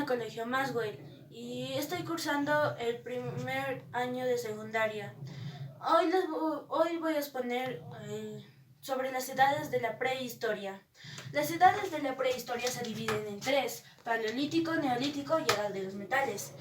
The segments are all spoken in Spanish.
Colegio Maxwell y estoy cursando el primer año de secundaria. Hoy voy a exponer sobre las edades de la prehistoria. Las edades de la prehistoria se dividen en tres: paleolítico, neolítico y edad de los metales.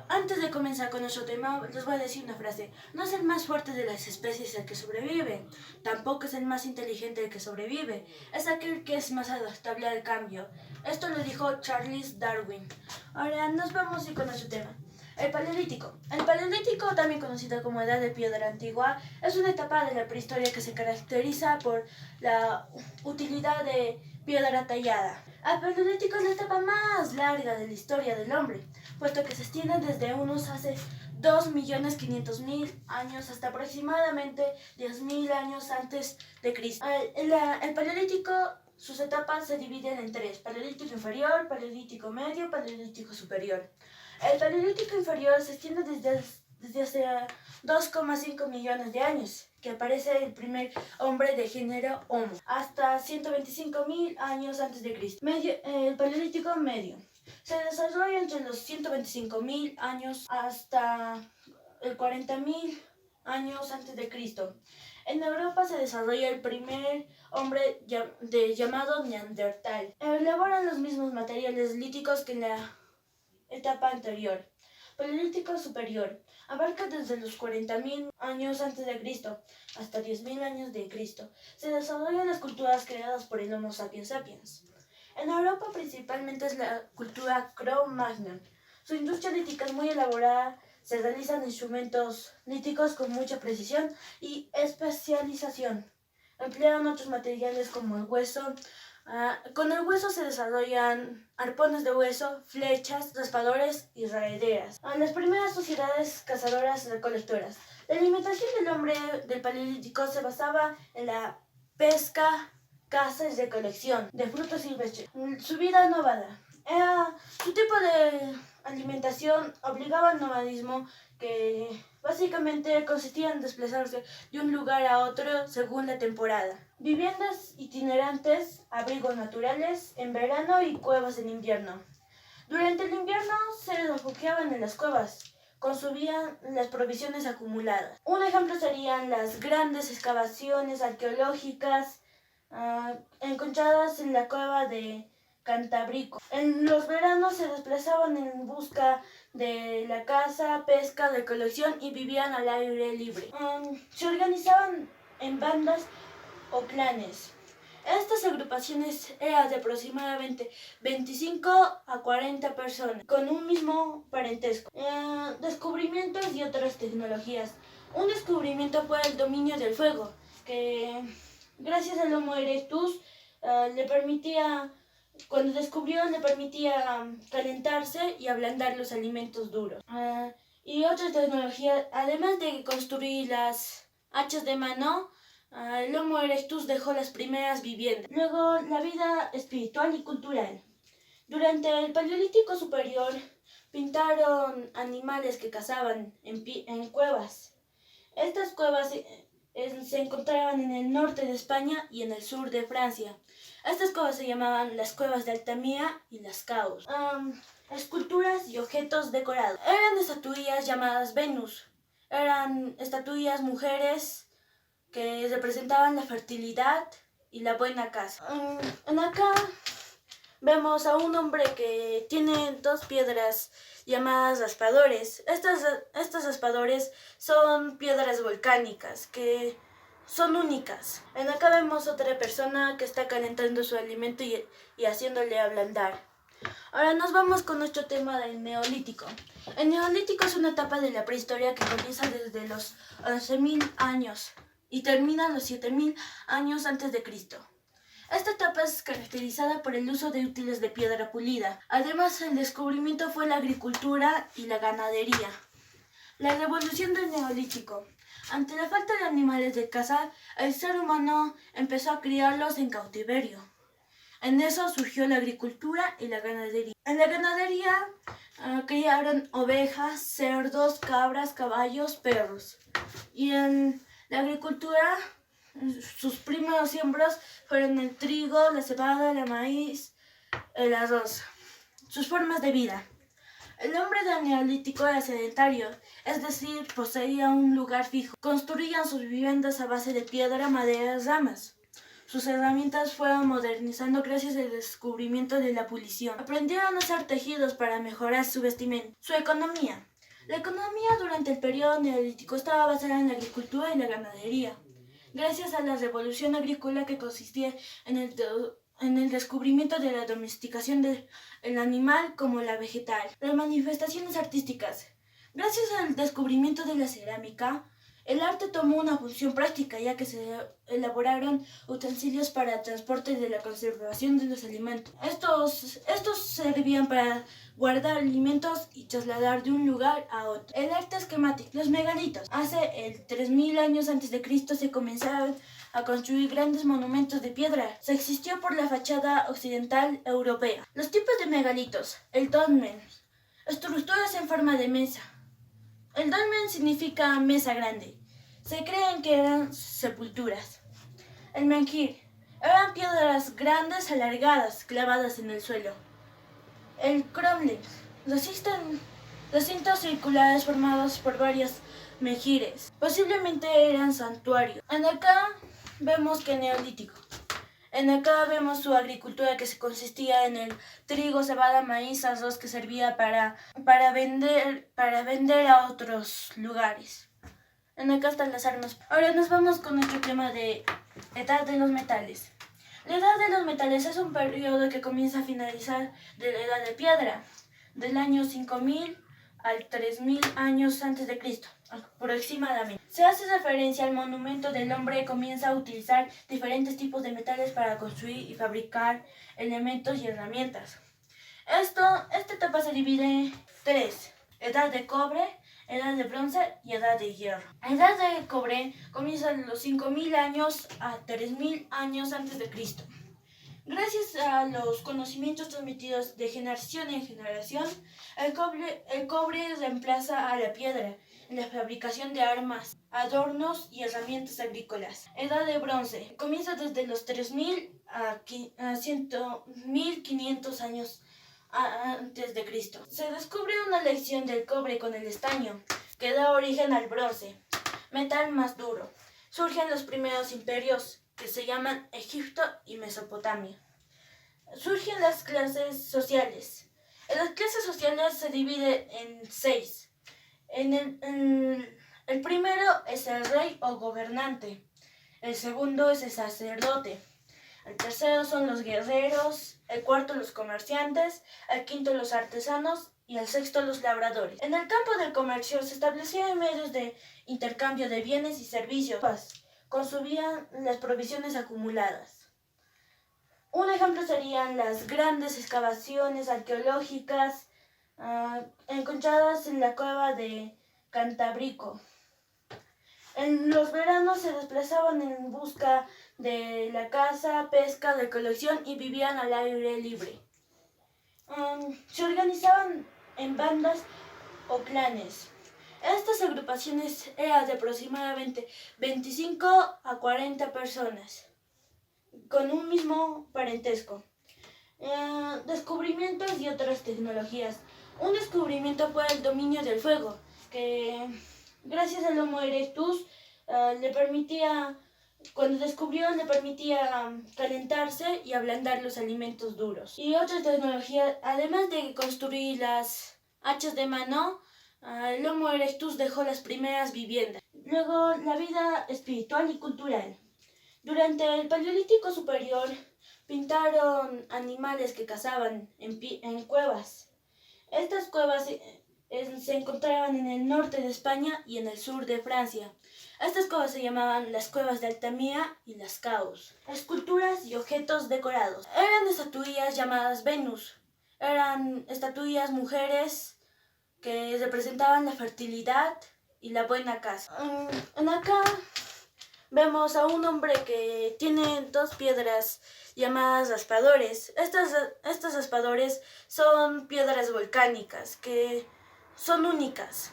Antes de comenzar con nuestro tema, les voy a decir una frase. No es el más fuerte de las especies el que sobrevive, tampoco es el más inteligente el que sobrevive, es aquel que es más adaptable al cambio. Esto lo dijo Charles Darwin. Ahora nos vamos a ir con nuestro tema. El Paleolítico. El Paleolítico, también conocido como Edad de Piedra Antigua, es una etapa de la prehistoria que se caracteriza por la utilidad de piedra tallada. El Paleolítico es la etapa más larga de la historia del hombre, puesto que se extiende desde unos hace 2.500.000 años hasta aproximadamente 10.000 años antes de Cristo. El Paleolítico, sus etapas se dividen en tres: Paleolítico inferior, Paleolítico medio, Paleolítico superior. El Paleolítico inferior se extiende desde hace 2,5 millones de años, que aparece el primer hombre de género Homo, hasta 125.000 años antes de Cristo. El Paleolítico medio se desarrolla entre los 125.000 años hasta el 40.000 años antes de Cristo. En Europa se desarrolla el primer hombre llamado Neandertal. Elaboran los mismos materiales líticos que en la etapa anterior. Paleolítico superior abarca desde los 40.000 años antes de Cristo hasta 10.000 años de Cristo. Se desarrollan las culturas creadas por el Homo sapiens sapiens. En Europa principalmente es la cultura Cro-Magnon. Su industria lítica es muy elaborada, se realizan instrumentos líticos con mucha precisión y especialización. Emplean otros materiales como el hueso. Con el hueso se desarrollan arpones de hueso, flechas, raspadores y raederas. Las primeras sociedades cazadoras y recolectoras. La alimentación del hombre del Paleolítico se basaba en la pesca, caza y recolección de frutos silvestres. Su vida nómada. Su tipo de alimentación obligaba al nomadismo, que básicamente consistía en desplazarse de un lugar a otro según la temporada. Viviendas itinerantes, abrigos naturales en verano y cuevas en invierno. Durante el invierno se refugiaban en las cuevas, consumían las provisiones acumuladas. Un ejemplo serían las grandes excavaciones arqueológicas encontradas en la cueva de Cantábrico. En los veranos se desplazaban en busca de la caza, pesca, recolección y vivían al aire libre. Se organizaban en bandas o clanes. Estas agrupaciones eran de aproximadamente 25 a 40 personas, con un mismo parentesco. Descubrimientos y otras tecnologías. Un descubrimiento fue el dominio del fuego, que gracias al Homo erectus cuando descubrió, le permitía calentarse y ablandar los alimentos duros. Y otra tecnología, además de construir las hachas de mano, el Homo erectus dejó las primeras viviendas. Luego, la vida espiritual y cultural. Durante el Paleolítico superior, pintaron animales que cazaban en cuevas. Estas cuevas se encontraban en el norte de España y en el sur de Francia. Estas cuevas se llamaban las cuevas de Altamira y las Caos. Esculturas y objetos decorados. Eran estatuillas llamadas Venus. Eran estatuillas mujeres que representaban la fertilidad y la buena casa. Acá vemos a un hombre que tiene dos piedras llamadas raspadores. Estos raspadores son piedras volcánicas que son únicas. Acá vemos otra persona que está calentando su alimento y haciéndole ablandar. Ahora nos vamos con nuestro tema del Neolítico. El Neolítico es una etapa de la prehistoria que comienza desde los 11.000 años y termina los 7.000 años antes de Cristo. Esta etapa es caracterizada por el uso de útiles de piedra pulida. Además, el descubrimiento fue la agricultura y la ganadería. La revolución del Neolítico. Ante la falta de animales de caza, el ser humano empezó a criarlos en cautiverio. En eso surgió la agricultura y la ganadería. En la ganadería criaron ovejas, cerdos, cabras, caballos, perros. Y en la agricultura, sus primeros siembros fueron el trigo, la cebada, el maíz, el arroz. Sus formas de vida. El hombre del Neolítico era sedentario, es decir, poseía un lugar fijo. Construían sus viviendas a base de piedra, madera, ramas. Sus herramientas fueron modernizando gracias al descubrimiento de la pulición. Aprendieron a hacer tejidos para mejorar su vestimenta. Su economía. La economía durante el periodo neolítico estaba basada en la agricultura y la ganadería. Gracias a la revolución agrícola que consistía en el descubrimiento de la domesticación del animal como la vegetal. Las manifestaciones artísticas. Gracias al descubrimiento de la cerámica, el arte tomó una función práctica, ya que se elaboraron utensilios para el transporte y la conservación de los alimentos. Estos servían para guardar alimentos y trasladar de un lugar a otro. El arte esquemático. Los megalitos. Hace el 3000 años antes de Cristo se comenzaron a construir grandes monumentos de piedra. Se existió por la fachada occidental europea. Los tipos de megalitos. El dolmen. Estructuras en forma de mesa. El dolmen significa mesa grande. Se creen que eran sepulturas. El menhir. Eran piedras grandes alargadas clavadas en el suelo. El cromlech. Recintos circulares formados por varios menhires. Posiblemente eran santuarios. En acá vemos que neolítico. En acá vemos su agricultura, que se consistía en el trigo, cebada, maíz, arroz, que servía para vender a otros lugares. En acá están las armas. Ahora nos vamos con nuestro tema de edad de los metales. La edad de los metales es un periodo que comienza a finalizar de la edad de piedra, del año 5000 al 3000 años antes de Cristo, aproximadamente. Se hace referencia al monumento del hombre que comienza a utilizar diferentes tipos de metales para construir y fabricar elementos y herramientas. Esta etapa se divide en tres: edad de cobre, edad de bronce y edad de hierro. La edad de cobre comienza en los 5000 años a 3000 años antes de Cristo. Gracias a los conocimientos transmitidos de generación en generación, el cobre reemplaza a la piedra en la fabricación de armas, adornos y herramientas agrícolas. Edad de bronce comienza desde los 3000 a 1500 años antes de Cristo. Se descubre una lección del cobre con el estaño, que da origen al bronce, metal más duro. Surgen los primeros imperios, que se llaman Egipto y Mesopotamia. Surgen las clases sociales. Las clases sociales se dividen en 6. El primero es el rey o gobernante. El segundo es el sacerdote. El tercero son los guerreros. El cuarto los comerciantes. El quinto los artesanos. Y el sexto los labradores. En el campo del comercio se establecían medios de intercambio de bienes y servicios. Consumían las provisiones acumuladas. Un ejemplo serían las grandes excavaciones arqueológicas encontradas en la cueva de Cantábrico. En los veranos se desplazaban en busca de la caza, pesca, recolección y vivían al aire libre. Se organizaban en bandas o clanes. Estas agrupaciones eran de aproximadamente 25 a 40 personas, con un mismo parentesco. Descubrimientos y otras tecnologías. Un descubrimiento fue el dominio del fuego, que gracias al Homo erectus cuando descubrió, le permitía calentarse y ablandar los alimentos duros. Y otra tecnología, además de construir las hachas de mano, el Homo erectus dejó las primeras viviendas. Luego, la vida espiritual y cultural. Durante el Paleolítico Superior, pintaron animales que cazaban en cuevas. Estas cuevas se encontraban en el norte de España y en el sur de Francia. Estas cuevas se llamaban las cuevas de Altamira y las Caus. Esculturas y objetos decorados. Eran estatuillas llamadas Venus. Eran estatuillas mujeres que representaban la fertilidad y la buena casa. En acá vemos a un hombre que tiene dos piedras llamadas raspadores. Estos raspadores son piedras volcánicas que son únicas.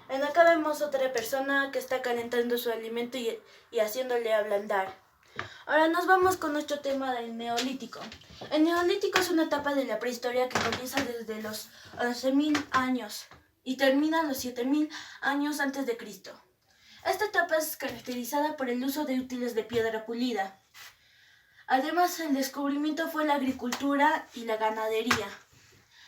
En acá vemos otra persona que está calentando su alimento y haciéndole ablandar. Ahora nos vamos con nuestro tema del Neolítico. El Neolítico es una etapa de la prehistoria que comienza desde los 11.000 años y termina los 7.000 años antes de Cristo. Esta etapa es caracterizada por el uso de útiles de piedra pulida. Además, el descubrimiento fue la agricultura y la ganadería.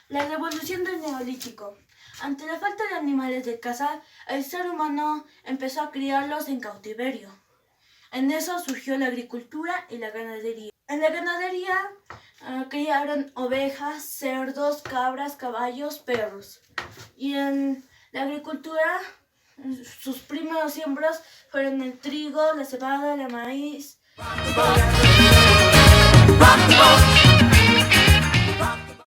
La revolución del Neolítico. Ante la falta de animales de caza, el ser humano empezó a criarlos en cautiverio. En eso surgió la agricultura y la ganadería. En la ganadería criaron ovejas, cerdos, cabras, caballos, perros. Y en la agricultura, sus primeros siembros fueron el trigo, la cebada, el maíz.